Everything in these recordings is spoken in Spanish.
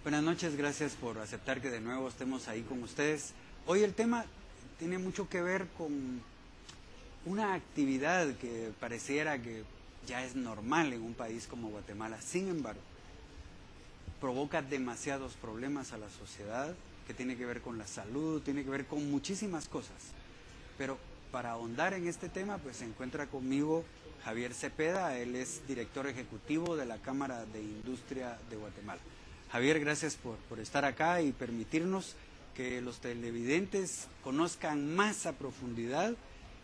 Buenas noches, gracias por aceptar que de nuevo estemos ahí con ustedes. Hoy el tema tiene mucho que ver con una actividad que pareciera que ya es normal en un país como Guatemala. Sin embargo, provoca demasiados problemas a la sociedad, que tiene que ver con la salud, tiene que ver con muchísimas cosas. Pero para ahondar en este tema, pues se encuentra conmigo Javier Cepeda, él es director ejecutivo de la Cámara de Industria de Guatemala. Javier, gracias por estar acá y permitirnos que los televidentes conozcan más a profundidad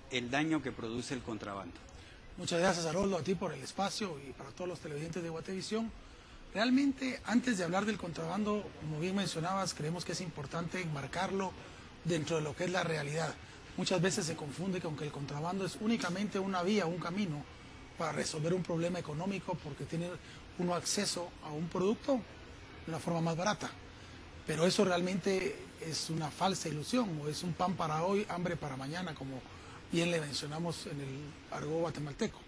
el daño que produce el contrabando. Muchas gracias, Haroldo, a ti por el espacio y para todos los televidentes de Guatevisión. Realmente, antes de hablar del contrabando, como bien mencionabas, creemos que es importante enmarcarlo dentro de lo que es la realidad. Muchas veces se confunde con que el contrabando es únicamente una vía, un camino para resolver un problema económico porque tiene uno acceso a un producto de una forma más barata. Pero eso realmente es una falsa ilusión, o es un pan para hoy, hambre para mañana, como bien le mencionamos en el argot guatemalteco.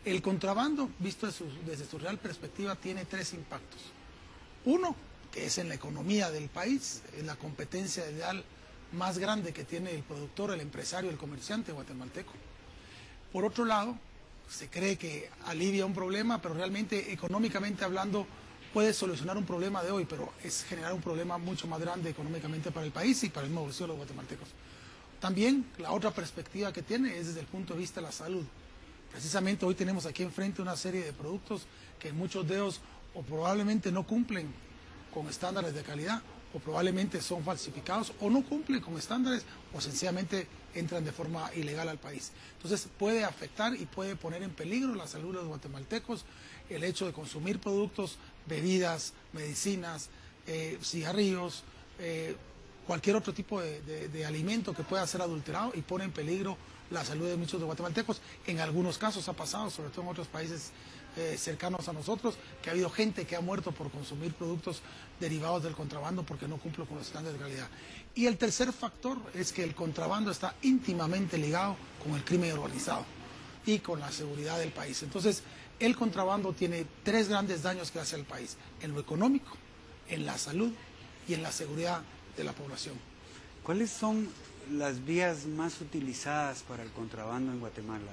El contrabando, visto desde su real perspectiva, tiene tres impactos. Uno, que es en la economía del país, es la competencia ideal más grande que tiene el productor, el empresario, el comerciante guatemalteco. Por otro lado, se cree que alivia un problema, pero realmente, económicamente hablando, puede solucionar un problema de hoy, pero es generar un problema mucho más grande económicamente para el país y para el mismo bolsillo de los guatemaltecos. También la otra perspectiva que tiene es desde el punto de vista de la salud. Precisamente hoy tenemos aquí enfrente una serie de productos que muchos de ellos o probablemente no cumplen con estándares de calidad, o probablemente son falsificados, o no cumplen con estándares, o sencillamente entran de forma ilegal al país. Entonces puede afectar y puede poner en peligro la salud de los guatemaltecos el hecho de consumir productos, bebidas, medicinas, cigarrillos, cualquier otro tipo de alimento que pueda ser adulterado y pone en peligro la salud de muchos de guatemaltecos. En algunos casos ha pasado, sobre todo en otros países cercanos a nosotros, que ha habido gente que ha muerto por consumir productos derivados del contrabando porque no cumplen con los estándares de calidad. Y el tercer factor es que el contrabando está íntimamente ligado con el crimen organizado y con la seguridad del país. Entonces, el contrabando tiene tres grandes daños que hace al país: en lo económico, en la salud y en la seguridad de la población. ¿Cuáles son las vías más utilizadas para el contrabando en Guatemala?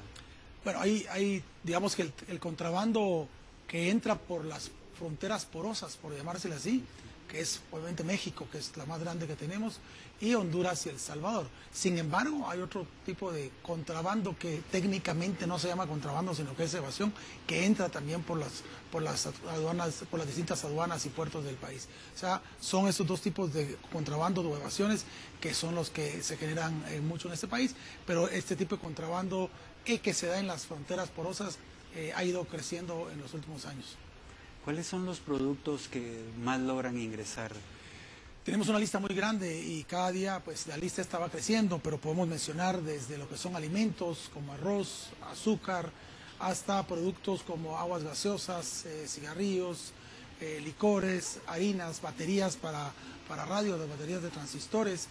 Bueno, hay digamos que el contrabando que entra por las fronteras porosas, por llamárselo así, que es obviamente México, que es la más grande que tenemos, y Honduras y El Salvador. Sin embargo, hay otro tipo de contrabando que técnicamente no se llama contrabando, sino que es evasión, que entra también por las aduanas, por las distintas aduanas y puertos del país. O sea, son estos dos tipos de contrabando o evasiones que son los que se generan mucho en este país, pero este tipo de contrabando que se da en las fronteras porosas ha ido creciendo en los últimos años. ¿Cuáles son los productos que más logran ingresar? Tenemos una lista muy grande y cada día pues la lista estaba creciendo, pero podemos mencionar desde lo que son alimentos como arroz, azúcar, hasta productos como aguas gaseosas, cigarrillos, licores, harinas, baterías para radio, las baterías de transistores,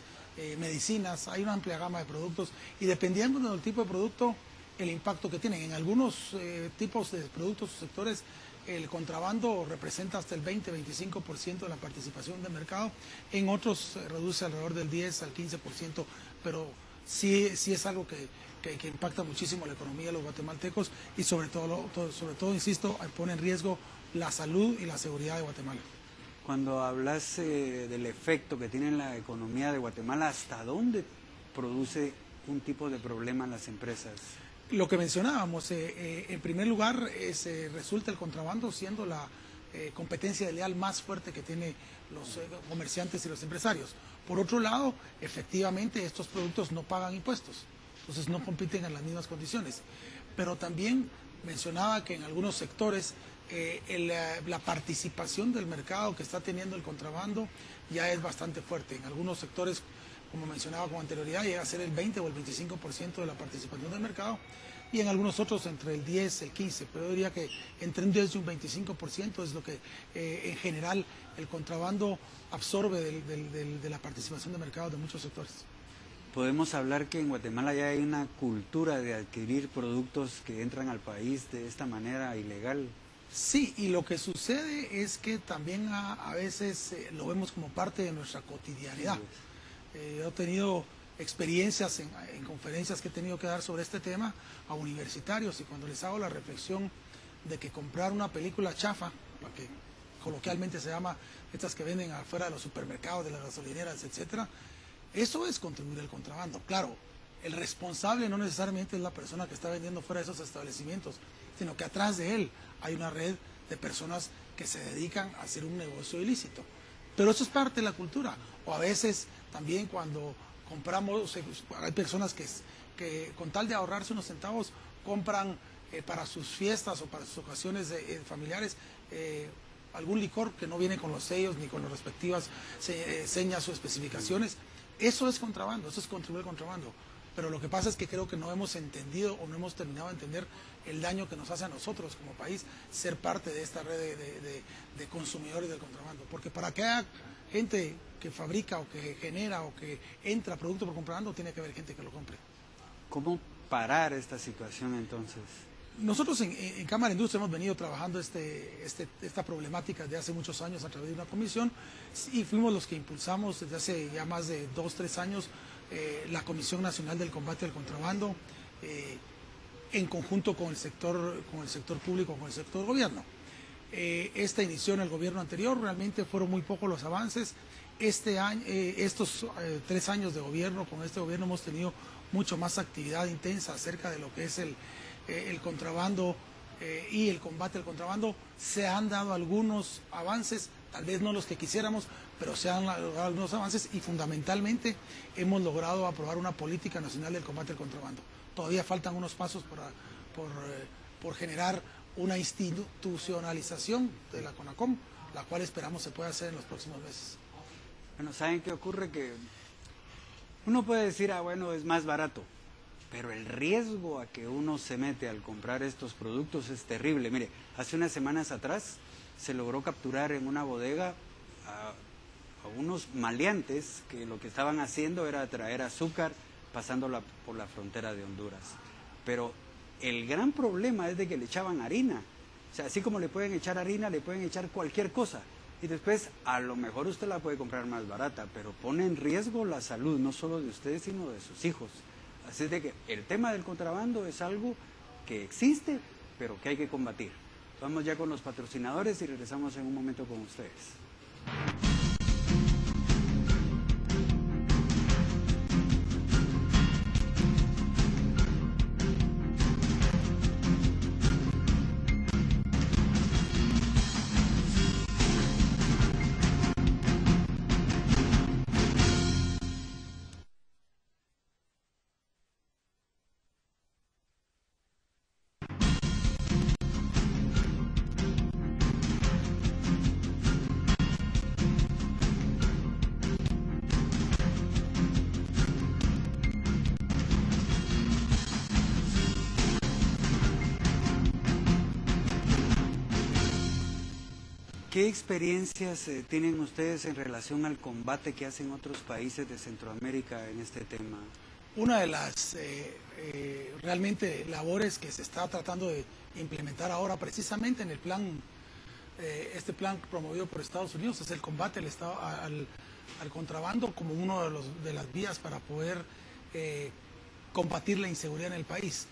medicinas. Hay una amplia gama de productos y dependiendo del tipo de producto, el impacto que tienen. En algunos tipos de productos o sectores, el contrabando representa hasta el 20-25% de la participación de mercado. En otros reduce alrededor del 10 al 15%, pero sí es algo que impacta muchísimo la economía de los guatemaltecos y sobre todo, insisto, pone en riesgo la salud y la seguridad de Guatemala. Cuando hablas del efecto que tiene en la economía de Guatemala, ¿hasta dónde produce un tipo de problema en las empresas? Lo que mencionábamos, en primer lugar, resulta el contrabando siendo la competencia desleal más fuerte que tienen los comerciantes y los empresarios. Por otro lado, efectivamente, estos productos no pagan impuestos, entonces no compiten en las mismas condiciones. Pero también mencionaba que en algunos sectores la participación del mercado que está teniendo el contrabando ya es bastante fuerte. En algunos sectores, como mencionaba con anterioridad, llega a ser el 20 o el 25% de la participación del mercado, y en algunos otros entre el 10 y el 15%, pero yo diría que entre un 10 y un 25% es lo que en general el contrabando absorbe de la participación de mercado de muchos sectores. Podemos hablar que en Guatemala ya hay una cultura de adquirir productos que entran al país de esta manera ilegal. Sí, y lo que sucede es que también a veces lo vemos como parte de nuestra cotidianidad. Yo he tenido experiencias en conferencias que he tenido que dar sobre este tema a universitarios, y cuando les hago la reflexión de que comprar una película chafa, la que coloquialmente se llama estas que venden afuera de los supermercados, de las gasolineras, etcétera, eso es contribuir al contrabando. Claro, el responsable no necesariamente es la persona que está vendiendo fuera de esos establecimientos, sino que atrás de él hay una red de personas que se dedican a hacer un negocio ilícito. Pero eso es parte de la cultura. O a veces también cuando compramos, hay personas que con tal de ahorrarse unos centavos compran para sus fiestas o para sus ocasiones familiares algún licor que no viene con los sellos ni con las respectivas señas o especificaciones. Eso es contrabando, eso es contribuir al contrabando. Pero lo que pasa es que creo que no hemos entendido o no hemos terminado de entender el daño que nos hace a nosotros como país ser parte de esta red de consumidores del contrabando. Porque para que haya gente que fabrica o que genera o que entra producto por contrabando, tiene que haber gente que lo compre. ¿Cómo parar esta situación entonces? Nosotros en Cámara de Industria hemos venido trabajando esta problemática desde hace muchos años a través de una comisión, y fuimos los que impulsamos desde hace ya más de 2-3 años la Comisión Nacional del Combate al Contrabando en conjunto con el sector público, con el sector gobierno. Esta inició en el gobierno anterior, realmente fueron muy pocos los avances. Este año, estos 3 años de gobierno, con este gobierno hemos tenido mucho más actividad intensa acerca de lo que es el contrabando y el combate al contrabando. Se han dado algunos avances, tal vez no los que quisiéramos, pero se han logrado algunos avances, y fundamentalmente hemos logrado aprobar una política nacional del combate al contrabando. Todavía faltan unos pasos por generar una institucionalización de la CONACOM, la cual esperamos se pueda hacer en los próximos meses. Bueno, ¿saben qué ocurre? Que uno puede decir, bueno, es más barato, pero el riesgo a que uno se mete al comprar estos productos es terrible. Mire, hace unas semanas atrás se logró capturar en una bodega a unos maleantes que lo que estaban haciendo era traer azúcar pasándola por la frontera de Honduras. Pero el gran problema es de que le echaban harina. O sea, así como le pueden echar harina, le pueden echar cualquier cosa. Y después, a lo mejor usted la puede comprar más barata, pero pone en riesgo la salud, no solo de ustedes, sino de sus hijos. Así es de que el tema del contrabando es algo que existe, pero que hay que combatir. Vamos ya con los patrocinadores y regresamos en un momento con ustedes. ¿Qué experiencias tienen ustedes en relación al combate que hacen otros países de Centroamérica en este tema? Una de las realmente labores que se está tratando de implementar ahora precisamente en el plan, este plan promovido por Estados Unidos, es el combate al contrabando como uno de las vías para poder combatir la inseguridad en el país.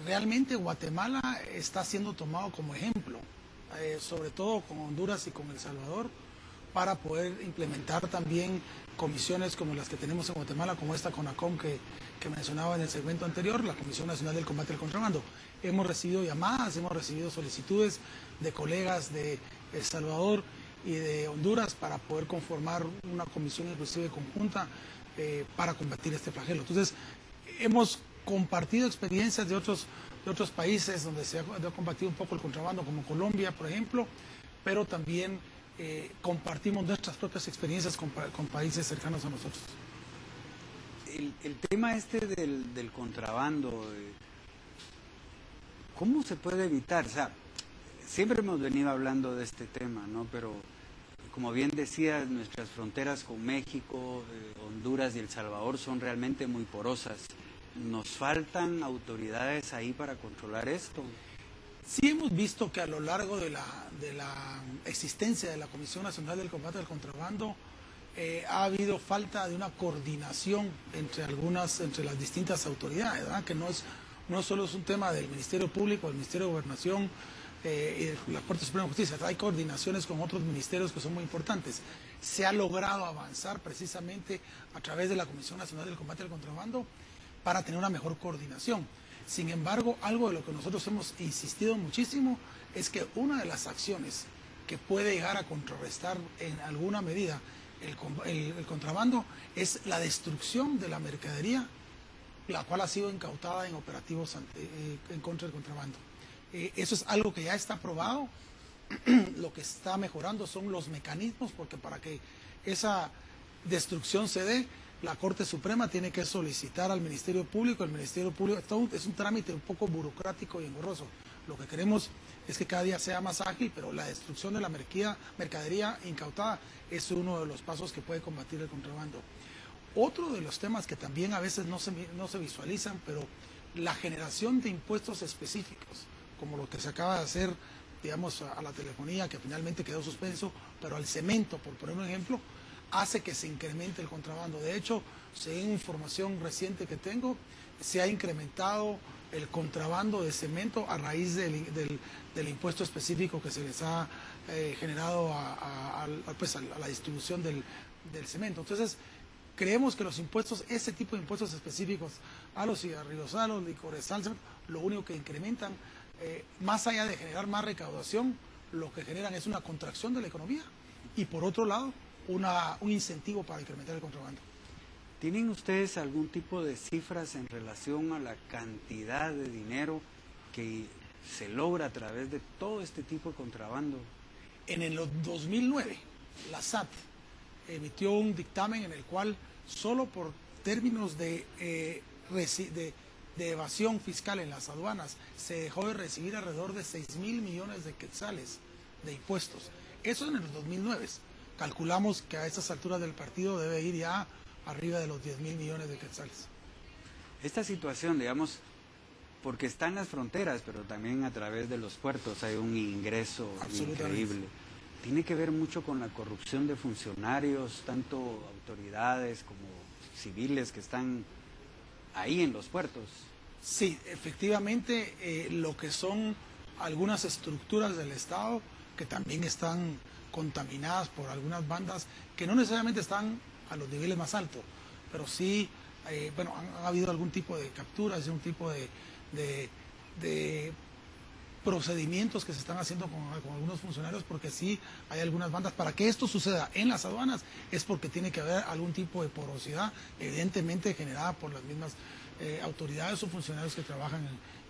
Realmente Guatemala está siendo tomado como ejemplo, sobre todo con Honduras y con El Salvador, para poder implementar también comisiones como las que tenemos en Guatemala, como esta CONACOM que mencionaba en el segmento anterior, la Comisión Nacional del Combate al Contrabando. Hemos recibido llamadas, hemos recibido solicitudes de colegas de El Salvador y de Honduras para poder conformar una comisión inclusive conjunta para combatir este flagelo. Entonces, hemos compartido experiencias de otros países donde se ha combatido un poco el contrabando, como Colombia, por ejemplo, pero también compartimos nuestras propias experiencias con países cercanos a nosotros. El tema del contrabando, ¿cómo se puede evitar? O sea, siempre hemos venido hablando de este tema, ¿no? Pero, como bien decías, nuestras fronteras con México, Honduras y El Salvador son realmente muy porosas. ¿Nos faltan autoridades ahí para controlar esto? Sí hemos visto que a lo largo de la existencia de la Comisión Nacional del Combate al Contrabando ha habido falta de una coordinación entre las distintas autoridades, ¿verdad? Que no solo es un tema del Ministerio Público, del Ministerio de Gobernación y de la Corte Suprema de Justicia, hay coordinaciones con otros ministerios que son muy importantes. Se ha logrado avanzar precisamente a través de la Comisión Nacional del Combate al Contrabando para tener una mejor coordinación. Sin embargo, algo de lo que nosotros hemos insistido muchísimo es que una de las acciones que puede llegar a contrarrestar en alguna medida el contrabando es la destrucción de la mercadería, la cual ha sido incautada en operativos en contra del contrabando. Eso es algo que ya está probado. Lo que está mejorando son los mecanismos, porque para que esa destrucción se dé, la Corte Suprema tiene que solicitar al Ministerio Público. El Ministerio Público es un trámite un poco burocrático y engorroso. Lo que queremos es que cada día sea más ágil, pero la destrucción de la mercadería incautada es uno de los pasos que puede combatir el contrabando. Otro de los temas que también a veces no se visualizan, pero la generación de impuestos específicos, como lo que se acaba de hacer, digamos, a la telefonía, que finalmente quedó suspenso, pero al cemento, por poner un ejemplo, hace que se incremente el contrabando. De hecho, según información reciente que tengo, se ha incrementado el contrabando de cemento a raíz del impuesto específico que se les ha generado a la distribución del cemento. Entonces, creemos que los impuestos, ese tipo de impuestos específicos a los cigarrillos, a los licores, al cemento, lo único que incrementan, más allá de generar más recaudación, lo que generan es una contracción de la economía y, por otro lado, un incentivo para incrementar el contrabando. ¿Tienen ustedes algún tipo de cifras en relación a la cantidad de dinero que se logra a través de todo este tipo de contrabando? En el 2009, la SAT emitió un dictamen en el cual solo por términos de evasión fiscal en las aduanas se dejó de recibir alrededor de 6.000 millones de quetzales de impuestos. Eso en el 2009. Calculamos que a estas alturas del partido debe ir ya arriba de los 10.000 millones de quetzales. Esta situación, digamos, porque está en las fronteras, pero también a través de los puertos hay un ingreso increíble. Tiene que ver mucho con la corrupción de funcionarios, tanto autoridades como civiles que están ahí en los puertos. Sí, efectivamente, lo que son algunas estructuras del Estado que también están contaminadas por algunas bandas que no necesariamente están a los niveles más altos, pero sí, han habido algún tipo de capturas, un tipo de procedimientos que se están haciendo con algunos funcionarios, porque sí hay algunas bandas. Para que esto suceda en las aduanas es porque tiene que haber algún tipo de porosidad, evidentemente generada por las mismas autoridades o funcionarios que trabajan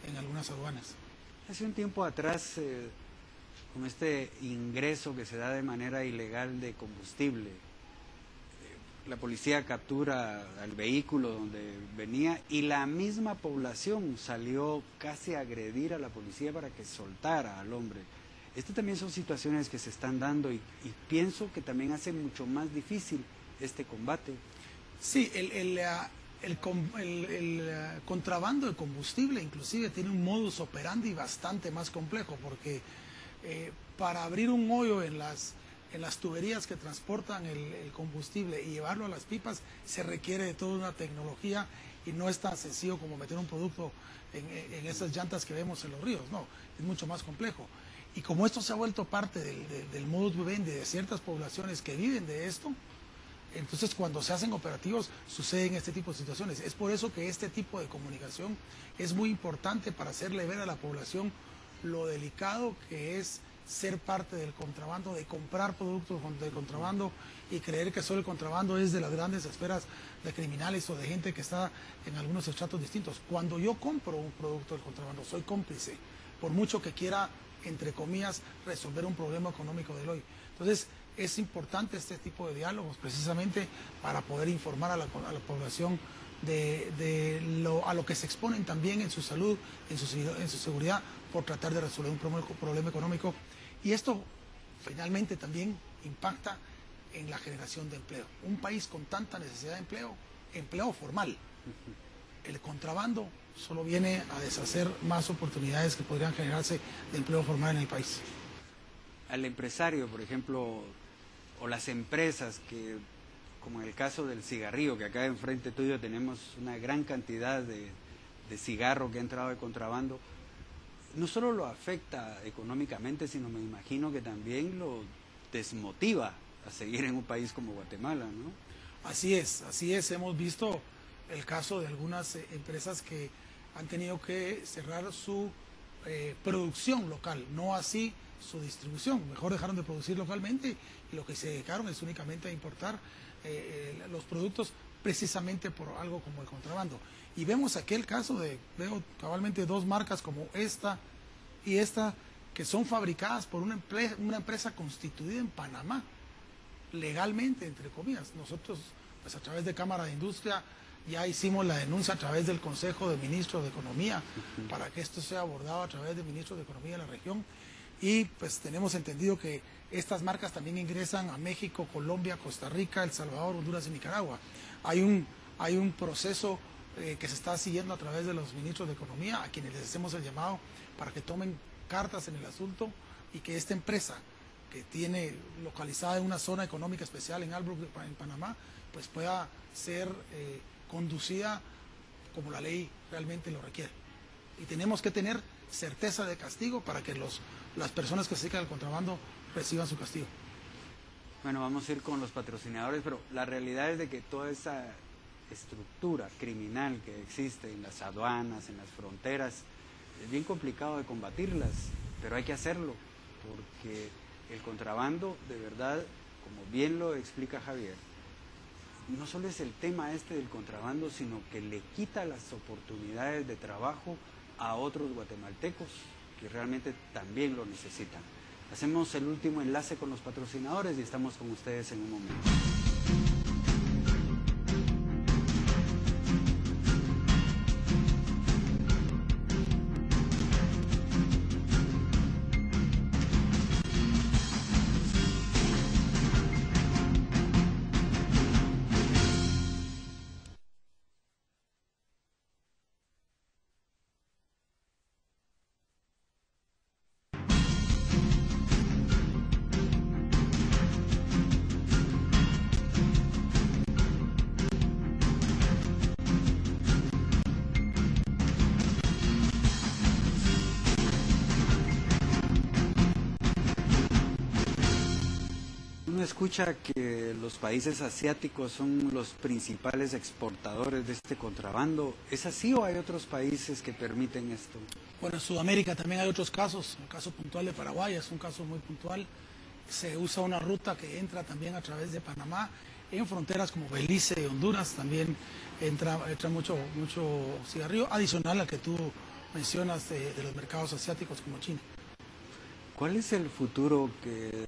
en algunas aduanas. Hace un tiempo atrás, con este ingreso que se da de manera ilegal de combustible, la policía captura al vehículo donde venía y la misma población salió casi a agredir a la policía para que soltara al hombre. Estas también son situaciones que se están dando y pienso que también hace mucho más difícil este combate. Sí, el contrabando de combustible inclusive tiene un modus operandi bastante más complejo, porque para abrir un hoyo en las tuberías que transportan el combustible y llevarlo a las pipas se requiere de toda una tecnología y no es tan sencillo como meter un producto en esas llantas que vemos en los ríos. No, es mucho más complejo. Y como esto se ha vuelto parte del modus vivendi de ciertas poblaciones que viven de esto, entonces cuando se hacen operativos suceden este tipo de situaciones. Es por eso que este tipo de comunicación es muy importante para hacerle ver a la población lo delicado que es ser parte del contrabando, de comprar productos de contrabando y creer que solo el contrabando es de las grandes esferas de criminales o de gente que está en algunos estratos distintos. Cuando yo compro un producto del contrabando, soy cómplice, por mucho que quiera, entre comillas, resolver un problema económico del hoy. Entonces, es importante este tipo de diálogos precisamente para poder informar a la población a lo que se exponen también en su salud, en su seguridad, por tratar de resolver un problema económico. Y esto finalmente también impacta en la generación de empleo. Un país con tanta necesidad de empleo formal, El contrabando solo viene a deshacer más oportunidades que podrían generarse de empleo formal en el país. Al empresario, por ejemplo, o las empresas que, como en el caso del cigarrillo, que acá enfrente tuyo tenemos una gran cantidad de cigarro que ha entrado de contrabando, no solo lo afecta económicamente, sino me imagino que también lo desmotiva a seguir en un país como Guatemala, ¿no? Así es, hemos visto el caso de algunas empresas que han tenido que cerrar su producción local, no así su distribución. Mejor dejaron de producir localmente y lo que se dedicaron es únicamente a importar los productos precisamente por algo como el contrabando. Y vemos aquel caso veo cabalmente dos marcas como esta y esta, que son fabricadas por una empresa constituida en Panamá, legalmente, entre comillas. Nosotros, pues a través de Cámara de Industria, ya hicimos la denuncia a través del Consejo de Ministros de Economía para que esto sea abordado a través de Ministros de Economía de la región. Y pues tenemos entendido que estas marcas también ingresan a México, Colombia, Costa Rica, El Salvador, Honduras y Nicaragua. Hay un proceso que se está siguiendo a través de los ministros de Economía, a quienes les hacemos el llamado para que tomen cartas en el asunto y que esta empresa, que tiene localizada en una zona económica especial en Albrook, en Panamá, pues pueda ser conducida como la ley realmente lo requiere. Y tenemos que tener certeza de castigo para que las personas que se dedican al contrabando reciban su castigo. Bueno, vamos a ir con los patrocinadores, pero la realidad es de que toda esa estructura criminal que existe en las aduanas, en las fronteras, es bien complicado de combatirlas, pero hay que hacerlo, porque el contrabando, de verdad, como bien lo explica Javier, no solo es el tema este del contrabando, sino que le quita las oportunidades de trabajo a otros guatemaltecos que realmente también lo necesitan. Hacemos el último enlace con los patrocinadores y estamos con ustedes en un momento. Uno escucha que los países asiáticos son los principales exportadores de este contrabando. ¿Es así o hay otros países que permiten esto? Bueno, en Sudamérica también hay otros casos. El caso puntual de Paraguay es un caso muy puntual. Se usa una ruta que entra también a través de Panamá. En fronteras como Belice y Honduras también entra mucho cigarrillo, adicional al que tú mencionas de los mercados asiáticos como China. ¿Cuál es el futuro que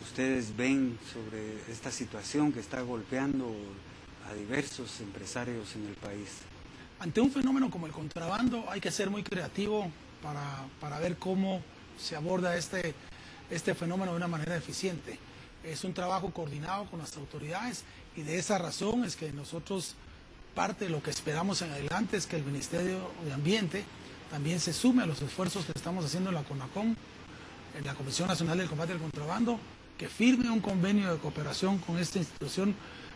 ustedes ven sobre esta situación que está golpeando a diversos empresarios en el país? Ante un fenómeno como el contrabando hay que ser muy creativo para ver cómo se aborda este fenómeno de una manera eficiente. Es un trabajo coordinado con las autoridades y de esa razón es que nosotros, parte de lo que esperamos en adelante es que el Ministerio de Ambiente también se sume a los esfuerzos que estamos haciendo en la CONACOM, en la Comisión Nacional del Combate al Contrabando, que firme un convenio de cooperación con esta institución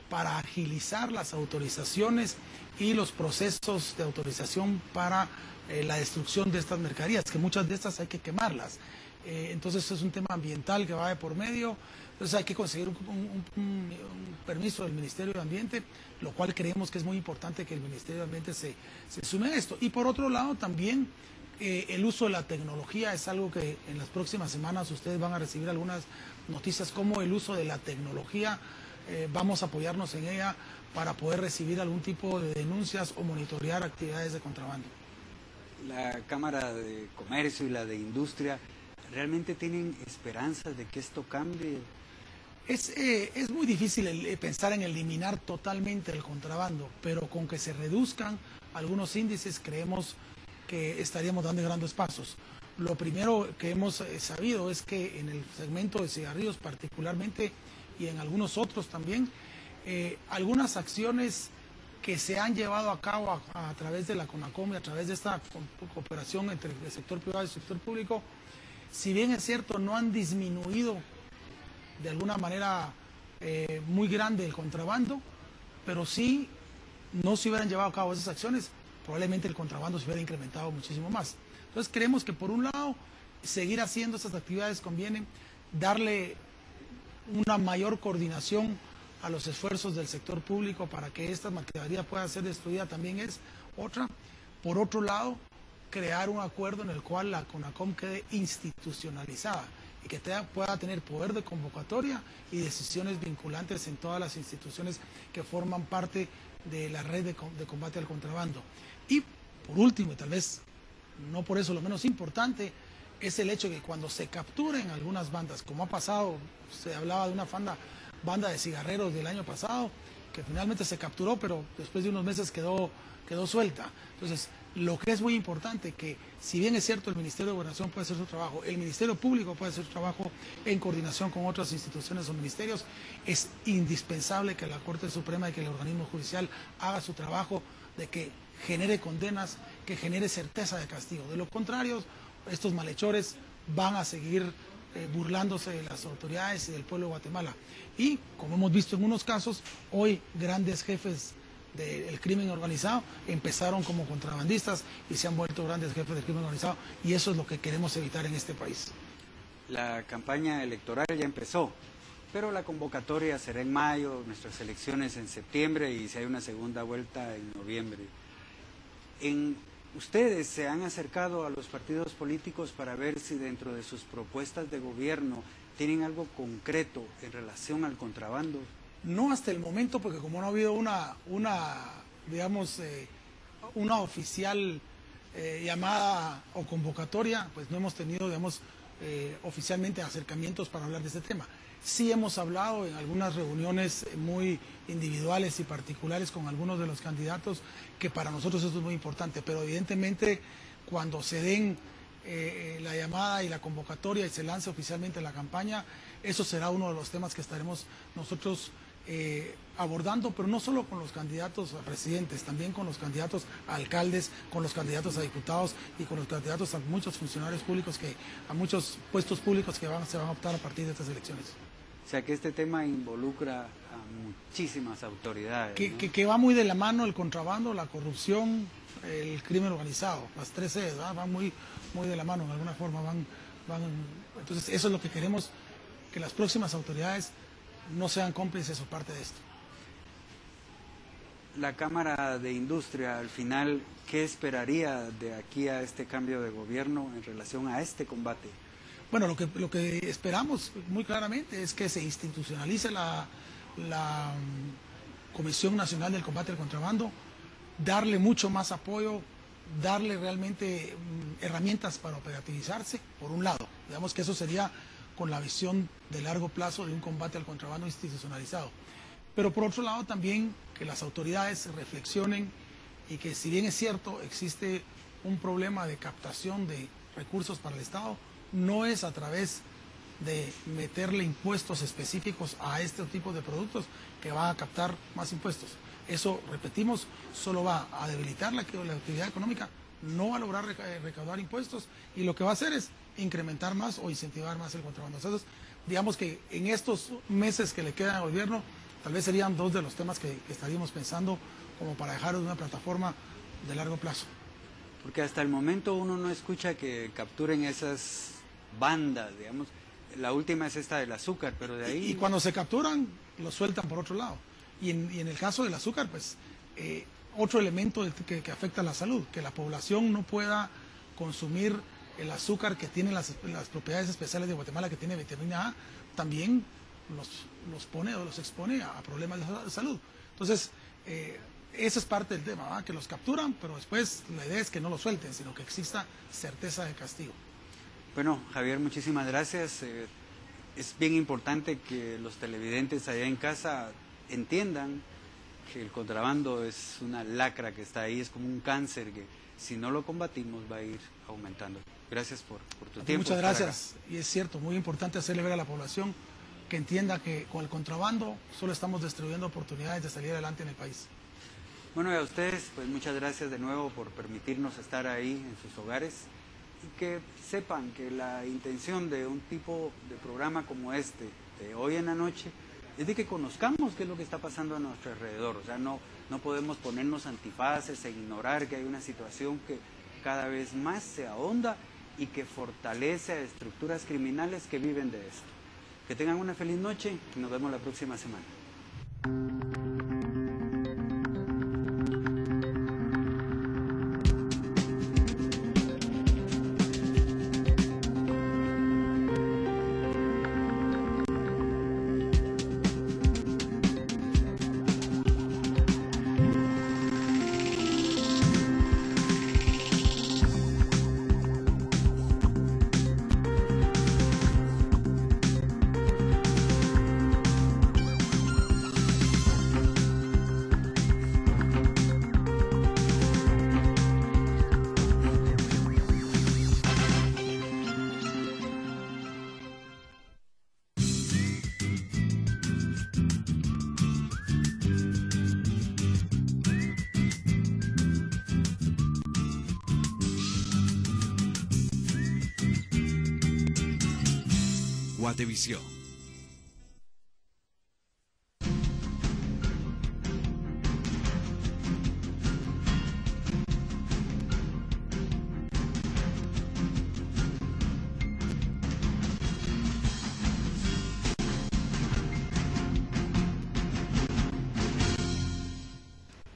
para agilizar las autorizaciones y los procesos de autorización para la destrucción de estas mercaderías, que muchas de estas hay que quemarlas. Entonces es un tema ambiental que va de por medio, entonces hay que conseguir un permiso del Ministerio de Ambiente, lo cual creemos que es muy importante que el Ministerio de Ambiente se sume a esto. Y por otro lado también el uso de la tecnología es algo que en las próximas semanas ustedes van a recibir algunas noticias como el uso de la tecnología, vamos a apoyarnos en ella para poder recibir algún tipo de denuncias o monitorear actividades de contrabando. La Cámara de Comercio y la de Industria, ¿realmente tienen esperanzas de que esto cambie? Es muy difícil pensar en eliminar totalmente el contrabando, pero con que se reduzcan algunos índices creemos que estaríamos dando grandes pasos. Lo primero que hemos sabido es que en el segmento de cigarrillos particularmente y en algunos otros también, algunas acciones que se han llevado a cabo a través de la CONACOM y a través de esta cooperación entre el sector privado y el sector público, si bien es cierto, no han disminuido de alguna manera muy grande el contrabando, pero sí, no se hubieran llevado a cabo esas acciones, probablemente el contrabando se hubiera incrementado muchísimo más. Entonces creemos que por un lado, seguir haciendo estas actividades conviene, darle una mayor coordinación a los esfuerzos del sector público para que esta mercadería pueda ser destruida también es otra. Por otro lado, crear un acuerdo en el cual la CONACOM quede institucionalizada y que pueda tener poder de convocatoria y decisiones vinculantes en todas las instituciones que forman parte de la red de combate al contrabando. Y por último, y tal vez no por eso lo menos importante, es el hecho de que cuando se capturen algunas bandas, como ha pasado, se hablaba de una banda de cigarreros del año pasado, que finalmente se capturó, pero después de unos meses quedó suelta. Entonces, lo que es muy importante, que si bien es cierto el Ministerio de Gobernación puede hacer su trabajo, el Ministerio Público puede hacer su trabajo en coordinación con otras instituciones o ministerios, es indispensable que la Corte Suprema y que el organismo judicial haga su trabajo de que genere condenas, que genere certeza de castigo. De lo contrario, estos malhechores van a seguir burlándose de las autoridades y del pueblo de Guatemala. Y, como hemos visto en unos casos, hoy grandes jefes del crimen organizado empezaron como contrabandistas y se han vuelto grandes jefes del crimen organizado, y eso es lo que queremos evitar en este país. La campaña electoral ya empezó, pero la convocatoria será en mayo, nuestras elecciones en septiembre y si hay una segunda vuelta en noviembre. ¿Ustedes se han acercado a los partidos políticos para ver si dentro de sus propuestas de gobierno tienen algo concreto en relación al contrabando? No hasta el momento, porque como no ha habido una oficial llamada o convocatoria, pues no hemos tenido, oficialmente acercamientos para hablar de este tema. Sí hemos hablado en algunas reuniones muy individuales y particulares con algunos de los candidatos, que para nosotros eso es muy importante, pero evidentemente cuando se den la llamada y la convocatoria y se lance oficialmente la campaña, eso será uno de los temas que estaremos nosotros abordando, pero no solo con los candidatos a presidentes, también con los candidatos a alcaldes, con los candidatos a diputados y con los candidatos a muchos funcionarios públicos, a muchos puestos públicos que se van a optar a partir de estas elecciones. O sea que este tema involucra a muchísimas autoridades, ¿no? Que va muy de la mano el contrabando, la corrupción, el crimen organizado, las tres Cs, van muy de la mano, de alguna forma entonces eso es lo que queremos, que las próximas autoridades no sean cómplices o parte de esto. La Cámara de Industria, al final, ¿qué esperaría de aquí a este cambio de gobierno en relación a este combate? Bueno, lo que esperamos muy claramente es que se institucionalice la Comisión Nacional del Combate al Contrabando, darle mucho más apoyo, darle realmente herramientas para operativizarse, por un lado. Digamos que eso sería con la visión de largo plazo de un combate al contrabando institucionalizado. Pero por otro lado también que las autoridades reflexionen y que, si bien es cierto, existe un problema de captación de recursos para el Estado, no es a través de meterle impuestos específicos a este tipo de productos que va a captar más impuestos. Eso, repetimos, solo va a debilitar la actividad económica, no va a lograr recaudar impuestos, y lo que va a hacer es incrementar más o incentivar más el contrabando. Entonces, digamos que en estos meses que le quedan al gobierno, tal vez serían dos de los temas que estaríamos pensando como para dejar una plataforma de largo plazo. Porque hasta el momento uno no escucha que capturen esas bandas, digamos. La última es esta del azúcar, pero de ahí... Y cuando se capturan, lo sueltan por otro lado. Y en el caso del azúcar, pues, otro elemento que afecta a la salud, que la población no pueda consumir el azúcar que tiene las propiedades especiales de Guatemala, que tiene vitamina A, también los pone o los expone a problemas de salud. Entonces, esa es parte del tema, ¿verdad? Que los capturan, pero después la idea es que no los suelten, sino que exista certeza de castigo. Bueno, Javier, muchísimas gracias. Es bien importante que los televidentes allá en casa entiendan que el contrabando es una lacra que está ahí, es como un cáncer que si no lo combatimos va a ir aumentando. Gracias por tu tiempo. Muchas gracias. Y es cierto, muy importante hacerle ver a la población que entienda que con el contrabando solo estamos destruyendo oportunidades de salir adelante en el país. Bueno, y a ustedes, pues muchas gracias de nuevo por permitirnos estar ahí en sus hogares y que sepan que la intención de un tipo de programa como este, de hoy en la noche, es de que conozcamos qué es lo que está pasando a nuestro alrededor. O sea, no podemos ponernos antifaces e ignorar que hay una situación que cada vez más se ahonda y que fortalece a estructuras criminales que viven de esto. Que tengan una feliz noche y nos vemos la próxima semana. Guatevisión.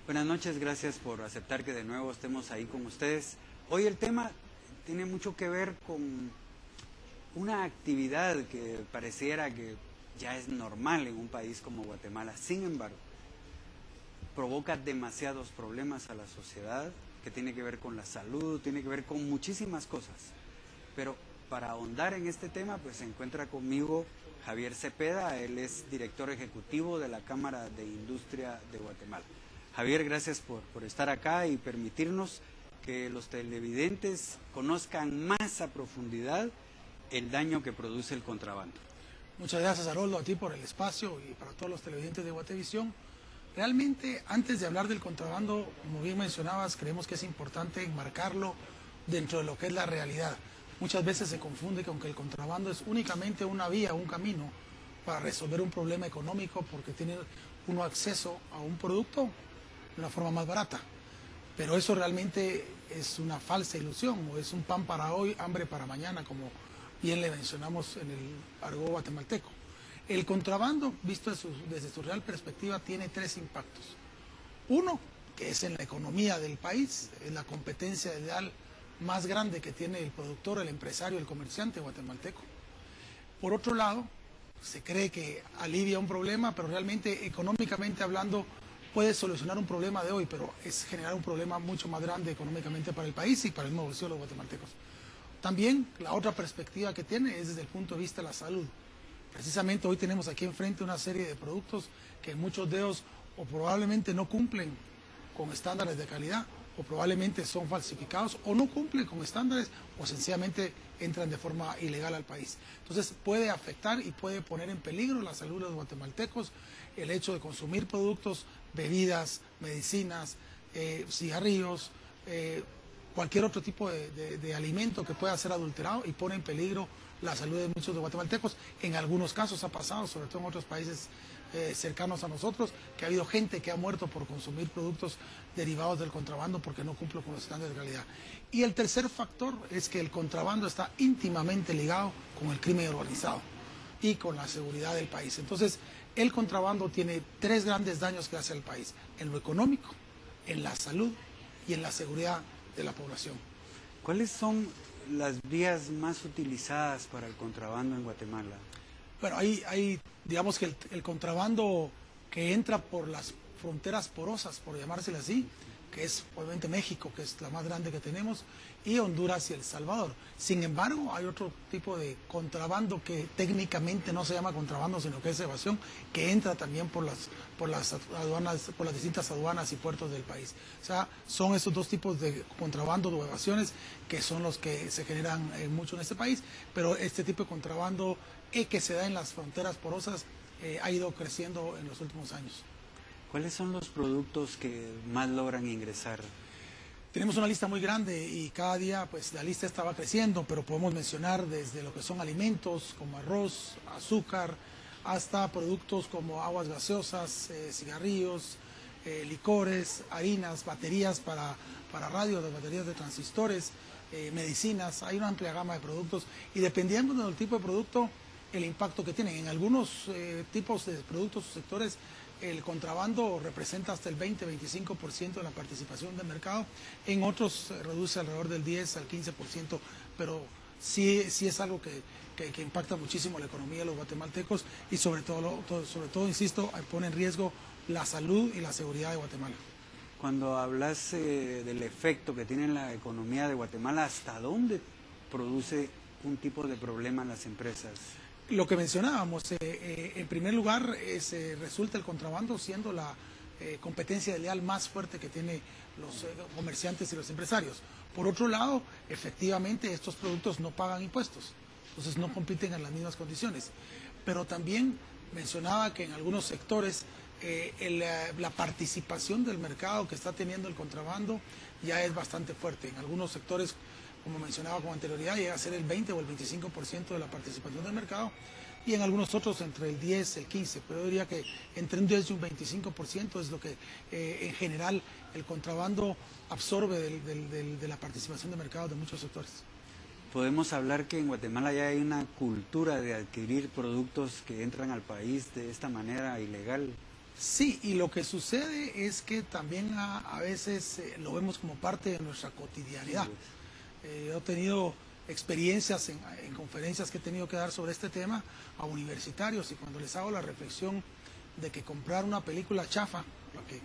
Buenas noches, gracias por aceptar que de nuevo estemos ahí con ustedes. Hoy el tema tiene mucho que ver con una actividad que pareciera que ya es normal en un país como Guatemala. Sin embargo, provoca demasiados problemas a la sociedad, que tiene que ver con la salud, tiene que ver con muchísimas cosas. Pero para ahondar en este tema, pues se encuentra conmigo Javier Cepeda. Él es director ejecutivo de la Cámara de Industria de Guatemala. Javier, gracias por estar acá y permitirnos que los televidentes conozcan más a profundidad el daño que produce el contrabando. Muchas gracias, Haroldo, a ti por el espacio y para todos los televidentes de Guatevisión. Realmente, antes de hablar del contrabando, como bien mencionabas, creemos que es importante enmarcarlo dentro de lo que es la realidad. Muchas veces se confunde con que el contrabando es únicamente una vía, un camino para resolver un problema económico porque tiene uno acceso a un producto de una forma más barata. Pero eso realmente es una falsa ilusión, o es un pan para hoy, hambre para mañana, como bien le mencionamos en el argot guatemalteco. El contrabando, visto desde su real perspectiva, tiene tres impactos. Uno, que es en la economía del país, es la competencia ideal más grande que tiene el productor, el empresario, el comerciante guatemalteco. Por otro lado, se cree que alivia un problema, pero realmente, económicamente hablando, puede solucionar un problema de hoy, pero es generar un problema mucho más grande económicamente para el país y para el mismo bolsillo de los guatemaltecos. También la otra perspectiva que tiene es desde el punto de vista de la salud. Precisamente hoy tenemos aquí enfrente una serie de productos que muchos de ellos o probablemente no cumplen con estándares de calidad, o probablemente son falsificados, o no cumplen con estándares, o sencillamente entran de forma ilegal al país. Entonces puede afectar y puede poner en peligro la salud de los guatemaltecos el hecho de consumir productos, bebidas, medicinas, cigarrillos, cualquier otro tipo de alimento que pueda ser adulterado, y pone en peligro la salud de muchos de guatemaltecos. En algunos casos ha pasado, sobre todo en otros países cercanos a nosotros, que ha habido gente que ha muerto por consumir productos derivados del contrabando porque no cumple con los estándares de calidad. Y el tercer factor es que el contrabando está íntimamente ligado con el crimen organizado y con la seguridad del país. Entonces, el contrabando tiene tres grandes daños que hace al país: en lo económico, en la salud y en la seguridad de la población. ¿Cuáles son las vías más utilizadas para el contrabando en Guatemala? Bueno, hay digamos que el contrabando que entra por las fronteras porosas, por llamárselo así, que es obviamente México, que es la más grande que tenemos, y Honduras y El Salvador. Sin embargo, hay otro tipo de contrabando que técnicamente no se llama contrabando, sino que es evasión, que entra también por las aduanas, por las distintas aduanas y puertos del país. O sea, son esos dos tipos de contrabando o evasiones que son los que se generan mucho en este país, pero este tipo de contrabando que se da en las fronteras porosas ha ido creciendo en los últimos años. ¿Cuáles son los productos que más logran ingresar? Tenemos una lista muy grande y cada día pues la lista estaba creciendo, pero podemos mencionar desde lo que son alimentos como arroz, azúcar, hasta productos como aguas gaseosas, cigarrillos, licores, harinas, baterías para radio, las baterías de transistores, medicinas. Hay una amplia gama de productos y dependiendo del tipo de producto, el impacto que tienen. En algunos tipos de productos o sectores, el contrabando representa hasta el 20-25% de la participación del mercado. En otros reduce alrededor del 10 al 15%, pero sí es algo que impacta muchísimo la economía de los guatemaltecos y sobre todo, insisto, pone en riesgo la salud y la seguridad de Guatemala. Cuando hablas del efecto que tiene en la economía de Guatemala, ¿hasta dónde produce un tipo de problema en las empresas? Lo que mencionábamos, en primer lugar, resulta el contrabando siendo la competencia desleal más fuerte que tienen los comerciantes y los empresarios. Por otro lado, efectivamente, estos productos no pagan impuestos, entonces no compiten en las mismas condiciones. Pero también mencionaba que en algunos sectores la participación del mercado que está teniendo el contrabando ya es bastante fuerte. En algunos sectores, como mencionaba con anterioridad, llega a ser el 20 o el 25% de la participación del mercado y en algunos otros entre el 10 y el 15%, pero yo diría que entre un 10 y un 25% es lo que en general el contrabando absorbe de la participación de mercado de muchos sectores. Podemos hablar que en Guatemala ya hay una cultura de adquirir productos que entran al país de esta manera ilegal. Sí, y lo que sucede es que también a veces lo vemos como parte de nuestra cotidianidad. He tenido experiencias en conferencias que he tenido que dar sobre este tema a universitarios y cuando les hago la reflexión de que comprar una película chafa, lo que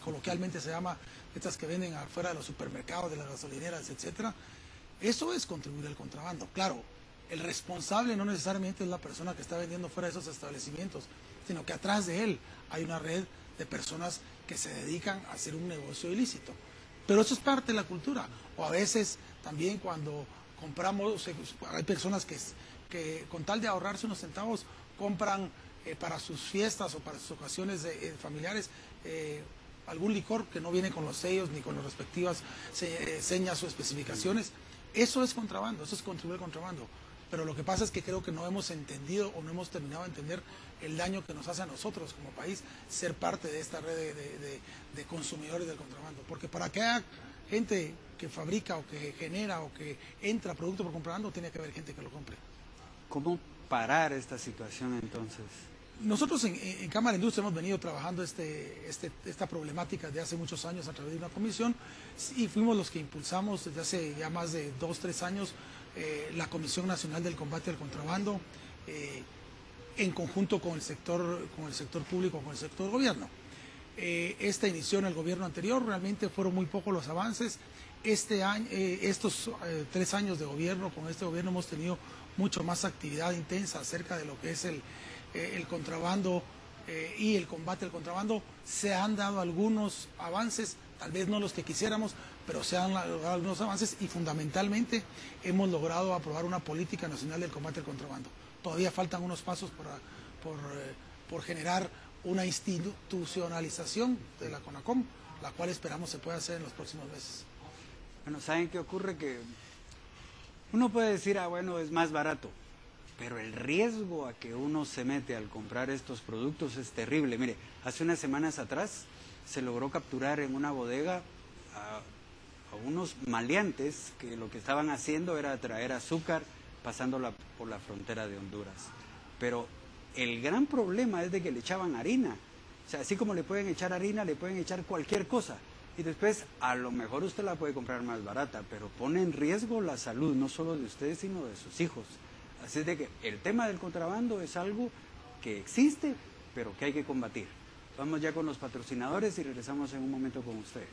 coloquialmente se llama estas que venden afuera de los supermercados, de las gasolineras, etcétera, eso es contribuir al contrabando. Claro, el responsable no necesariamente es la persona que está vendiendo fuera de esos establecimientos, sino que atrás de él hay una red de personas que se dedican a hacer un negocio ilícito. Pero eso es parte de la cultura. O a veces también cuando compramos, hay personas que con tal de ahorrarse unos centavos compran para sus fiestas o para sus ocasiones familiares algún licor que no viene con los sellos ni con las respectivas señas o especificaciones. Eso es contrabando, eso es contribuir al contrabando. Pero lo que pasa es que creo que no hemos entendido o no hemos terminado de entender el daño que nos hace a nosotros como país ser parte de esta red de consumidores del contrabando. Porque para que haya gente que fabrica o que genera o que entra producto por contrabando, tiene que haber gente que lo compre. ¿Cómo parar esta situación entonces? Nosotros en Cámara de Industria hemos venido trabajando esta problemática de hace muchos años a través de una comisión y fuimos los que impulsamos desde hace ya más de 2-3 años la Comisión Nacional del Combate al Contrabando en conjunto con el sector público, con el sector gobierno. Esta inició en el gobierno anterior, realmente fueron muy pocos los avances. Este año, estos 3 años de gobierno, con este gobierno hemos tenido mucho más actividad intensa acerca de lo que es el contrabando y el combate al contrabando. Se han dado algunos avances, tal vez no los que quisiéramos, pero se han logrado algunos avances y fundamentalmente hemos logrado aprobar una política nacional del combate al contrabando. Todavía faltan unos pasos por generar una institucionalización de la CONACOM, la cual esperamos se pueda hacer en los próximos meses. Bueno, ¿saben qué ocurre? Que uno puede decir, bueno, es más barato, pero el riesgo a que uno se mete al comprar estos productos es terrible. Mire, hace unas semanas atrás se logró capturar en una bodega a unos maleantes que lo que estaban haciendo era traer azúcar pasándola por la frontera de Honduras. Pero el gran problema es de que le echaban harina. O sea, así como le pueden echar harina, le pueden echar cualquier cosa. Y después, a lo mejor usted la puede comprar más barata, pero pone en riesgo la salud, no solo de ustedes, sino de sus hijos. Así es de que el tema del contrabando es algo que existe, pero que hay que combatir. Vamos ya con los patrocinadores y regresamos en un momento con ustedes.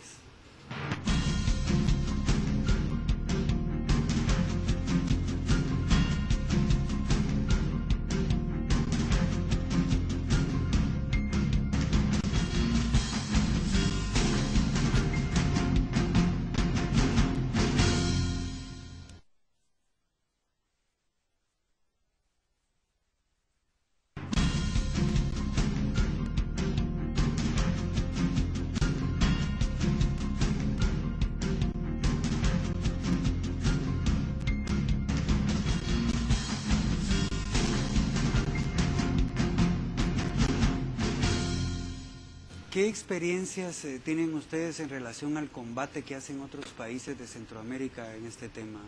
¿Qué experiencias tienen ustedes en relación al combate que hacen otros países de Centroamérica en este tema?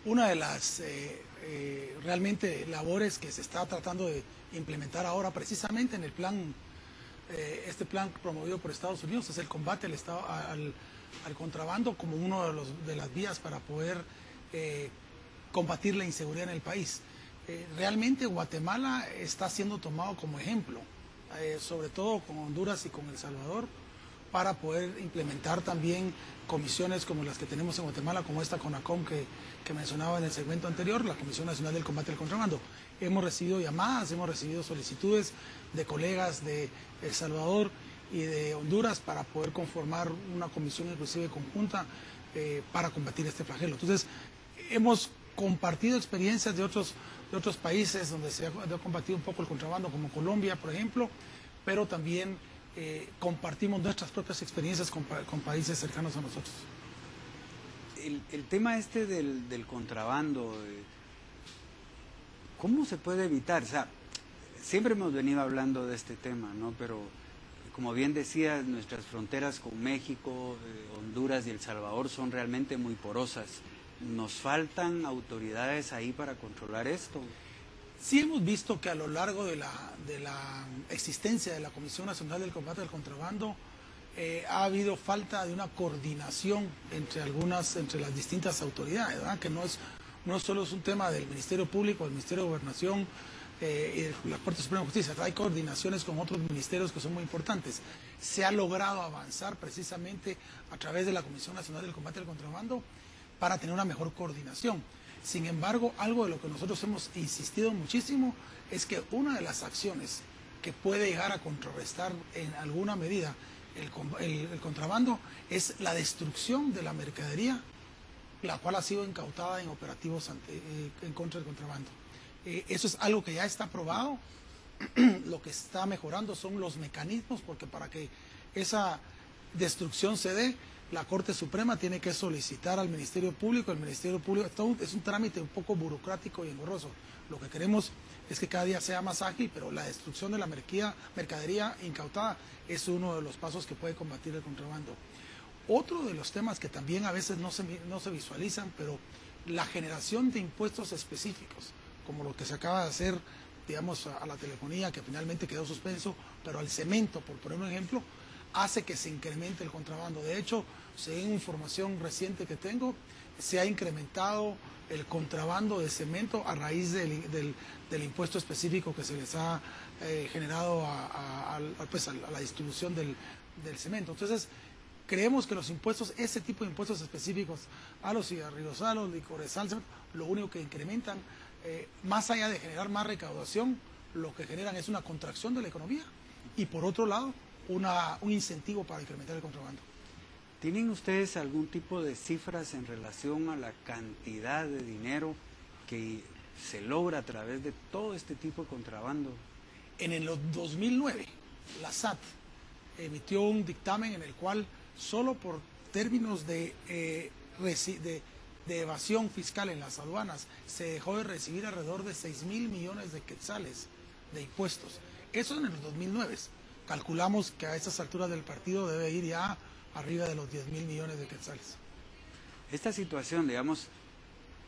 Una de las realmente labores que se está tratando de implementar ahora precisamente en el plan, este plan promovido por Estados Unidos, es el combate al contrabando como uno de las vías para poder combatir la inseguridad en el país. Realmente Guatemala está siendo tomado como ejemplo, sobre todo con Honduras y con El Salvador, para poder implementar también comisiones como las que tenemos en Guatemala, como esta CONACOM que mencionaba en el segmento anterior, la Comisión Nacional del Combate al Contrabando. Hemos recibido llamadas, hemos recibido solicitudes de colegas de El Salvador y de Honduras para poder conformar una comisión inclusive conjunta para combatir este flagelo. Entonces, hemos compartido experiencias de otros países donde se ha combatido un poco el contrabando, como Colombia, por ejemplo, pero también compartimos nuestras propias experiencias con países cercanos a nosotros. El tema este del contrabando, ¿cómo se puede evitar? O sea, siempre hemos venido hablando de este tema, ¿no? Pero como bien decía, nuestras fronteras con México, Honduras y El Salvador son realmente muy porosas. ¿Nos faltan autoridades ahí para controlar esto? Sí hemos visto que a lo largo de la existencia de la Comisión Nacional del Combate al Contrabando ha habido falta de una coordinación entre las distintas autoridades, ¿verdad? Que no solo es un tema del Ministerio Público, del Ministerio de Gobernación y de la Corte Suprema de Justicia, hay coordinaciones con otros ministerios que son muy importantes. Se ha logrado avanzar precisamente a través de la Comisión Nacional del Combate al Contrabando para tener una mejor coordinación. Sin embargo, algo de lo que nosotros hemos insistido muchísimo es que una de las acciones que puede llegar a contrarrestar en alguna medida el contrabando es la destrucción de la mercadería, la cual ha sido incautada en operativos en contra del contrabando. Eso es algo que ya está probado. Lo que está mejorando son los mecanismos, porque para que esa destrucción se dé, la Corte Suprema tiene que solicitar al Ministerio Público. El Ministerio Público es un trámite un poco burocrático y engorroso. Lo que queremos es que cada día sea más ágil, pero la destrucción de la mercadería incautada es uno de los pasos que puede combatir el contrabando. Otro de los temas que también a veces no se visualizan, pero la generación de impuestos específicos, como lo que se acaba de hacer, digamos, a la telefonía, que finalmente quedó suspenso, pero al cemento, por poner un ejemplo, hace que se incremente el contrabando. De hecho, según información reciente que tengo, se ha incrementado el contrabando de cemento a raíz del impuesto específico que se les ha generado a la distribución del cemento. Entonces, creemos que los impuestos, ese tipo de impuestos específicos a los cigarrillos, a los licores, lo único que incrementan, más allá de generar más recaudación, lo que generan es una contracción de la economía y, por otro lado, un incentivo para incrementar el contrabando. ¿Tienen ustedes algún tipo de cifras en relación a la cantidad de dinero que se logra a través de todo este tipo de contrabando? En el 2009, la SAT emitió un dictamen en el cual solo por términos de evasión fiscal en las aduanas se dejó de recibir alrededor de 6.000 millones de quetzales de impuestos. Eso en el 2009. Calculamos que a estas alturas del partido debe ir ya arriba de los 10.000 millones de quetzales. Esta situación, digamos,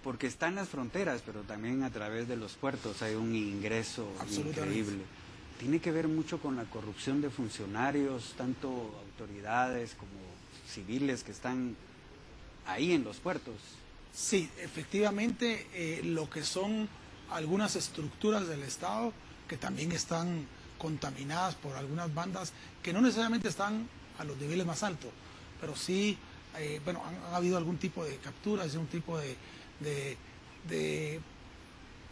porque está en las fronteras, pero también a través de los puertos hay un ingreso increíble. Tiene que ver mucho con la corrupción de funcionarios, tanto autoridades como civiles que están ahí en los puertos. Sí, efectivamente, lo que son algunas estructuras del Estado que también están contaminadas por algunas bandas que no necesariamente están a los niveles más altos, pero sí, han habido algún tipo de capturas, un tipo de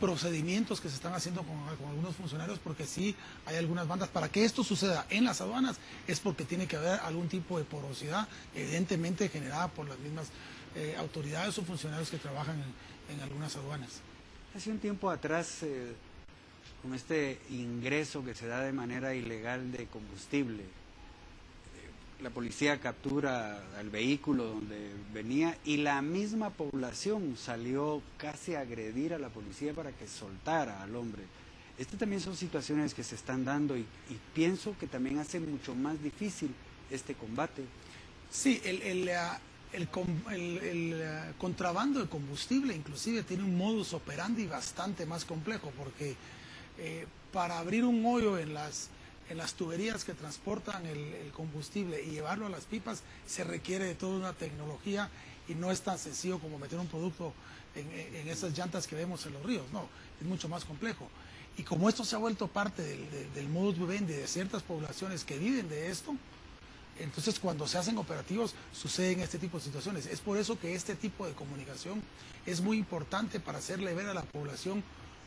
procedimientos que se están haciendo con algunos funcionarios, porque sí hay algunas bandas. Para que esto suceda en las aduanas es porque tiene que haber algún tipo de porosidad, evidentemente generada por las mismas autoridades o funcionarios que trabajan en algunas aduanas. Hace un tiempo atrás, con este ingreso que se da de manera ilegal de combustible, la policía captura al vehículo donde venía y la misma población salió casi a agredir a la policía para que soltara al hombre. Estas también son situaciones que se están dando y pienso que también hace mucho más difícil este combate. Sí, contrabando de combustible inclusive tiene un modus operandi bastante más complejo, porque para abrir un hoyo en las tuberías que transportan el combustible y llevarlo a las pipas se requiere de toda una tecnología y no es tan sencillo como meter un producto en esas llantas que vemos en los ríos, no, es mucho más complejo. Y como esto se ha vuelto parte del modus vivendi de ciertas poblaciones que viven de esto, entonces cuando se hacen operativos suceden este tipo de situaciones. Es por eso que este tipo de comunicación es muy importante para hacerle ver a la población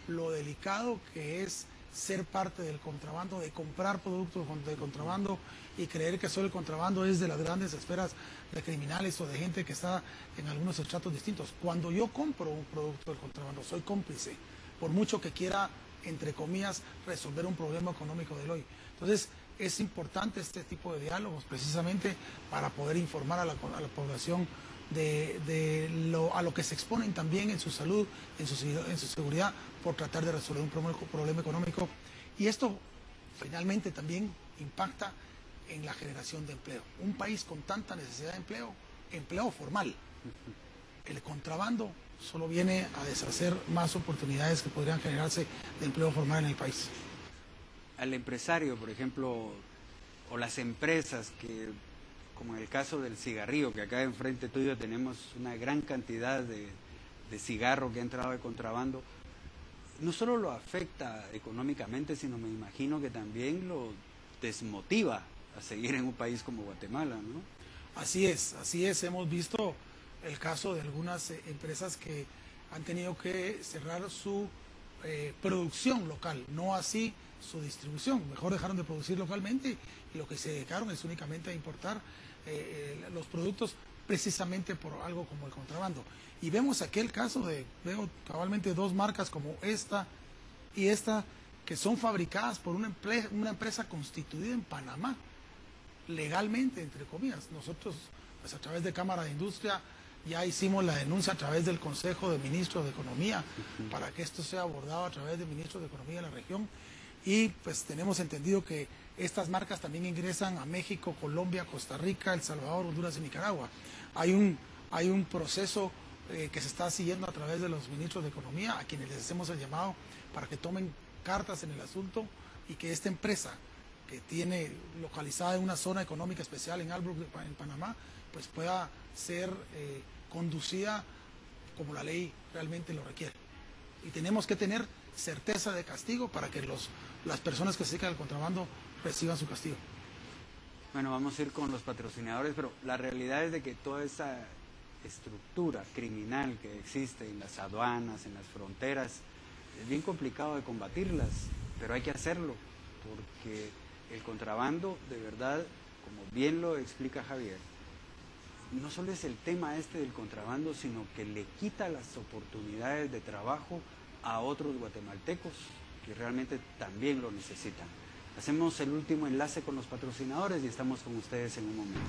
lo delicado que es ser parte del contrabando, de comprar productos de contrabando y creer que solo el contrabando es de las grandes esferas de criminales o de gente que está en algunos estratos distintos. Cuando yo compro un producto del contrabando, soy cómplice, por mucho que quiera, entre comillas, resolver un problema económico del hoy. Entonces, es importante este tipo de diálogos precisamente para poder informar a la población a lo que se exponen también en su salud, en su seguridad, por tratar de resolver un problema económico. Y esto finalmente también impacta en la generación de empleo. Un país con tanta necesidad de empleo formal. El contrabando solo viene a deshacer más oportunidades que podrían generarse de empleo formal en el país. Al empresario, por ejemplo, o las empresas que, como en el caso del cigarrillo, que acá enfrente tuyo tenemos una gran cantidad de cigarro que ha entrado de contrabando, no solo lo afecta económicamente, sino me imagino que también lo desmotiva a seguir en un país como Guatemala, ¿no? Así es. Hemos visto el caso de algunas empresas que han tenido que cerrar su producción local, no así su distribución. Mejor dejaron de producir localmente y lo que se dedicaron es únicamente a importar los productos precisamente por algo como el contrabando. Y vemos aquel caso veo cabalmente dos marcas como esta y esta, que son fabricadas por una empresa constituida en Panamá, legalmente, entre comillas. Nosotros, pues a través de Cámara de Industria, ya hicimos la denuncia a través del Consejo de Ministros de Economía para que esto sea abordado a través de ministros de Economía de la región. Y pues tenemos entendido que estas marcas también ingresan a México, Colombia, Costa Rica, El Salvador, Honduras y Nicaragua. Hay un proceso que se está siguiendo a través de los ministros de Economía, a quienes les hacemos el llamado para que tomen cartas en el asunto y que esta empresa, que tiene localizada en una zona económica especial en Albrook, en Panamá, pues pueda ser conducida como la ley realmente lo requiere. Y tenemos que tener certeza de castigo para que las personas que se dedican al contrabando reciban su castigo. Bueno, vamos a ir con los patrocinadores, pero la realidad es de que toda esa estructura criminal que existe en las aduanas, en las fronteras, es bien complicado de combatirlas, pero hay que hacerlo, porque el contrabando, de verdad, como bien lo explica Javier, no solo es el tema del contrabando, sino que le quita las oportunidades de trabajo a otros guatemaltecos que realmente también lo necesitan. Hacemos el último enlace con los patrocinadores y estamos con ustedes en un momento.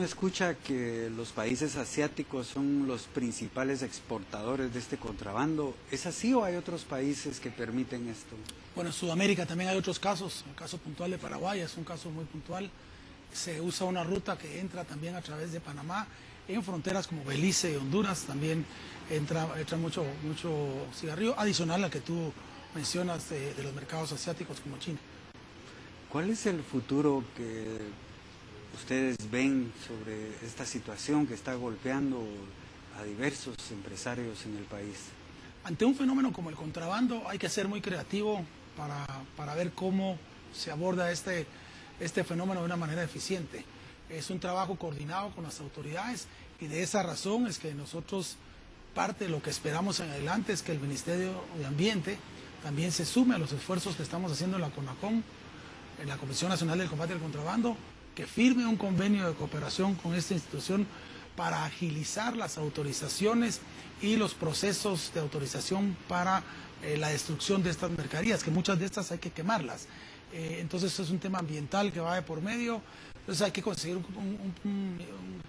Escucha que los países asiáticos son los principales exportadores de este contrabando. ¿Es así o hay otros países que permiten esto? Bueno, en Sudamérica también hay otros casos. El caso puntual de Paraguay es un caso muy puntual. Se usa una ruta que entra también a través de Panamá. En fronteras como Belice y Honduras también entra mucho cigarrillo, adicional al que tú mencionas de los mercados asiáticos como China. ¿Cuál es el futuro que ustedes ven sobre esta situación que está golpeando a diversos empresarios en el país? Ante un fenómeno como el contrabando hay que ser muy creativo para ver cómo se aborda este este fenómeno de una manera eficiente. Es un trabajo coordinado con las autoridades y de esa razón es que nosotros, parte de lo que esperamos en adelante es que el Ministerio de Ambiente también se sume a los esfuerzos que estamos haciendo en la CONACOM, en la Comisión Nacional del Combate al Contrabando, que firme un convenio de cooperación con esta institución para agilizar las autorizaciones y los procesos de autorización para la destrucción de estas mercaderías, que muchas de estas hay que quemarlas. Entonces es un tema ambiental que va de por medio, entonces hay que conseguir un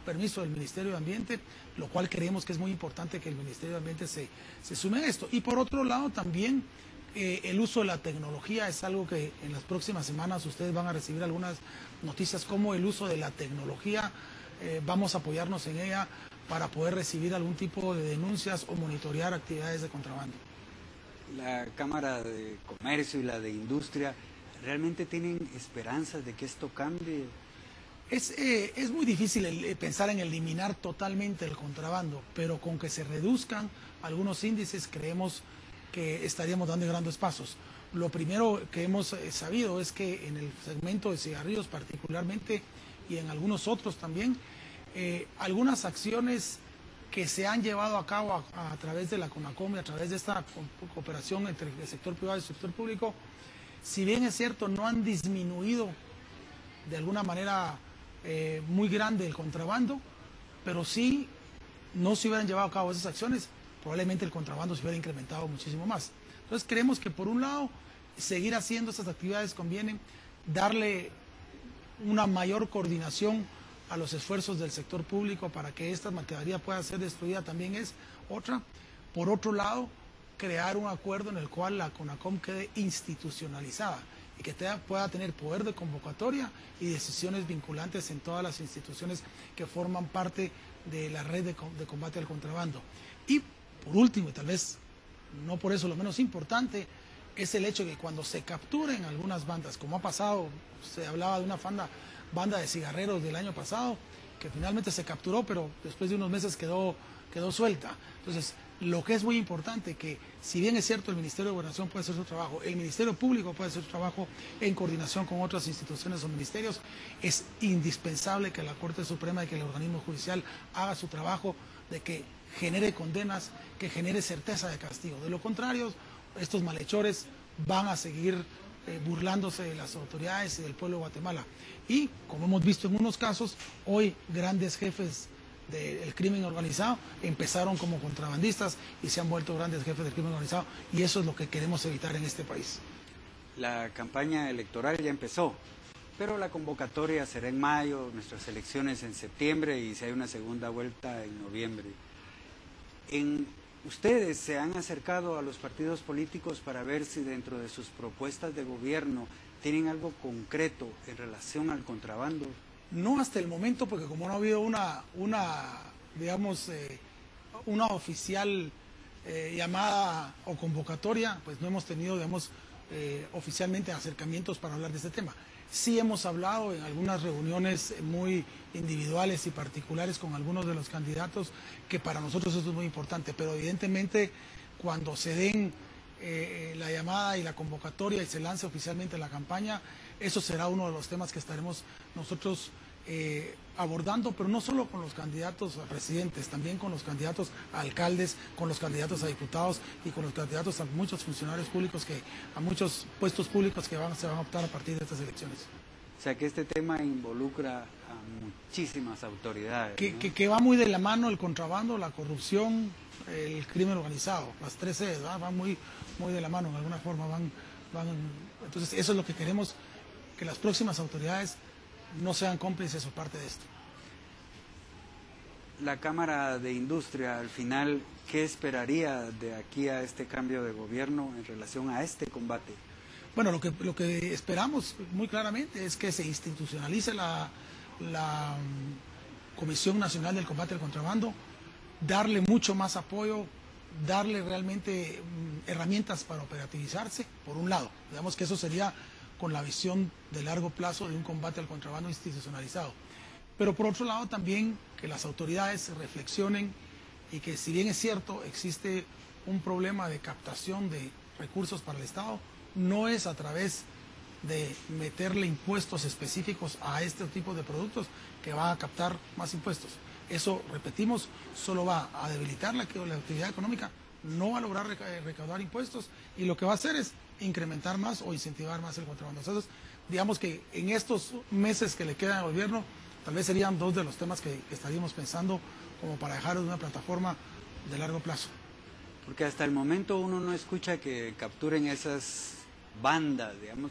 permiso del Ministerio de Ambiente, lo cual creemos que es muy importante que el Ministerio de Ambiente se sume a esto. Y por otro lado también el uso de la tecnología es algo que en las próximas semanas ustedes van a recibir algunas noticias como el uso de la tecnología, vamos a apoyarnos en ella para poder recibir algún tipo de denuncias o monitorear actividades de contrabando. La Cámara de Comercio y la de Industria, ¿realmente tienen esperanzas de que esto cambie? Es muy difícil pensar en eliminar totalmente el contrabando, pero con que se reduzcan algunos índices creemos que estaríamos dando grandes pasos. Lo primero que hemos sabido es que en el segmento de cigarrillos particularmente y en algunos otros también, algunas acciones que se han llevado a cabo a través de la CONACOM y a través de esta cooperación entre el sector privado y el sector público, si bien es cierto, no han disminuido de alguna manera muy grande el contrabando, pero sí no se hubieran llevado a cabo esas acciones, probablemente el contrabando se hubiera incrementado muchísimo más. Entonces creemos que por un lado, seguir haciendo estas actividades conviene, darle una mayor coordinación a los esfuerzos del sector público para que esta mercadería pueda ser destruida también es otra. Por otro lado, crear un acuerdo en el cual la CONACOM quede institucionalizada y que pueda tener poder de convocatoria y decisiones vinculantes en todas las instituciones que forman parte de la red de combate al contrabando. Y por último, y tal vez no por eso lo menos importante, es el hecho de que cuando se capturen algunas bandas, como ha pasado, se hablaba de una banda de cigarreros del año pasado, que finalmente se capturó, pero después de unos meses quedó suelta. Entonces, lo que es muy importante, que si bien es cierto el Ministerio de Gobernación puede hacer su trabajo, el Ministerio Público puede hacer su trabajo en coordinación con otras instituciones o ministerios, es indispensable que la Corte Suprema y que el organismo judicial haga su trabajo de que genere condenas, que genere certeza de castigo. De lo contrario, estos malhechores van a seguir burlándose de las autoridades y del pueblo de Guatemala. Y, como hemos visto en unos casos, hoy grandes jefes del crimen organizado empezaron como contrabandistas y se han vuelto grandes jefes del crimen organizado, y eso es lo que queremos evitar en este país. La campaña electoral ya empezó, pero la convocatoria será en mayo, nuestras elecciones en septiembre y si hay una segunda vuelta en noviembre. ¿Ustedes se han acercado a los partidos políticos para ver si dentro de sus propuestas de gobierno tienen algo concreto en relación al contrabando? No hasta el momento, porque como no ha habido una oficial llamada o convocatoria, pues no hemos tenido, oficialmente acercamientos para hablar de este tema. Sí hemos hablado en algunas reuniones muy individuales y particulares con algunos de los candidatos, que para nosotros eso es muy importante, pero evidentemente cuando se den la llamada y la convocatoria y se lance oficialmente la campaña, eso será uno de los temas que estaremos nosotros abordando, pero no solo con los candidatos a presidentes, también con los candidatos a alcaldes, con los candidatos a diputados y con los candidatos a muchos funcionarios públicos, a muchos puestos públicos que se van a optar a partir de estas elecciones. O sea que este tema involucra a muchísimas autoridades. Que va muy de la mano el contrabando, la corrupción, el crimen organizado, las tres Cs, van muy de la mano, en alguna forma entonces eso es lo que queremos, que las próximas autoridades no sean cómplices o parte de esto. La Cámara de Industria, al final, ¿qué esperaría de aquí a este cambio de gobierno en relación a este combate? Bueno, lo que esperamos muy claramente es que se institucionalice la Comisión Nacional del Combate al Contrabando, darle mucho más apoyo, darle realmente herramientas para operativizarse, por un lado. Digamos que eso sería con la visión de largo plazo de un combate al contrabando institucionalizado. Pero por otro lado también que las autoridades reflexionen y que, si bien es cierto, existe un problema de captación de recursos para el Estado, no es a través de meterle impuestos específicos a este tipo de productos que va a captar más impuestos. Eso, repetimos, solo va a debilitar la actividad económica, no va a lograr recaudar impuestos y lo que va a hacer es incrementar más o incentivar más el contrabando. Entonces, digamos que en estos meses que le quedan al gobierno, tal vez serían dos de los temas que estaríamos pensando como para dejar una plataforma de largo plazo. Porque hasta el momento uno no escucha que capturen esas bandas, digamos.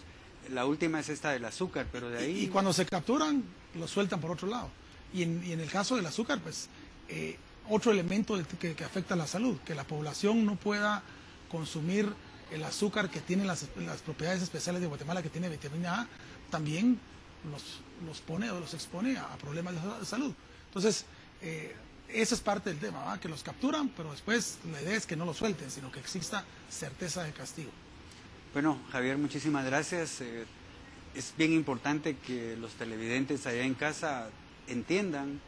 La última es esta del azúcar, pero de ahí... Y cuando se capturan, los sueltan por otro lado. Y en el caso del azúcar, pues, otro elemento que afecta a la salud, que la población no pueda consumir el azúcar que tiene las propiedades especiales de Guatemala, que tiene vitamina A, también los pone o los expone a problemas de salud. Entonces, esa es parte del tema, ¿verdad? Que los capturan, pero después la idea es que no los suelten, sino que exista certeza de castigo. Bueno, Javier, muchísimas gracias. Es bien importante que los televidentes allá en casa entiendan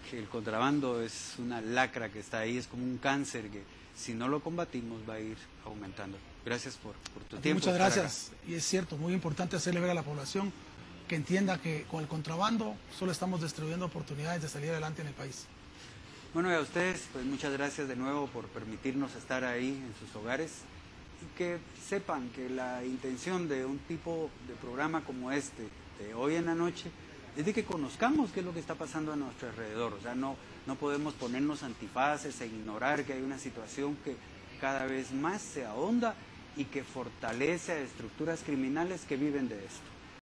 que el contrabando es una lacra que está ahí, es como un cáncer que si no lo combatimos va a ir aumentando. Gracias por tu tiempo. Muchas gracias. Y es cierto, muy importante hacerle ver a la población que entienda que con el contrabando solo estamos destruyendo oportunidades de salir adelante en el país. Bueno, y a ustedes, pues muchas gracias de nuevo por permitirnos estar ahí en sus hogares y que sepan que la intención de un tipo de programa como este, de hoy en la noche, es de que conozcamos qué es lo que está pasando a nuestro alrededor. O sea, no podemos ponernos antifaces e ignorar que hay una situación que cada vez más se ahonda y que fortalece a estructuras criminales que viven de esto.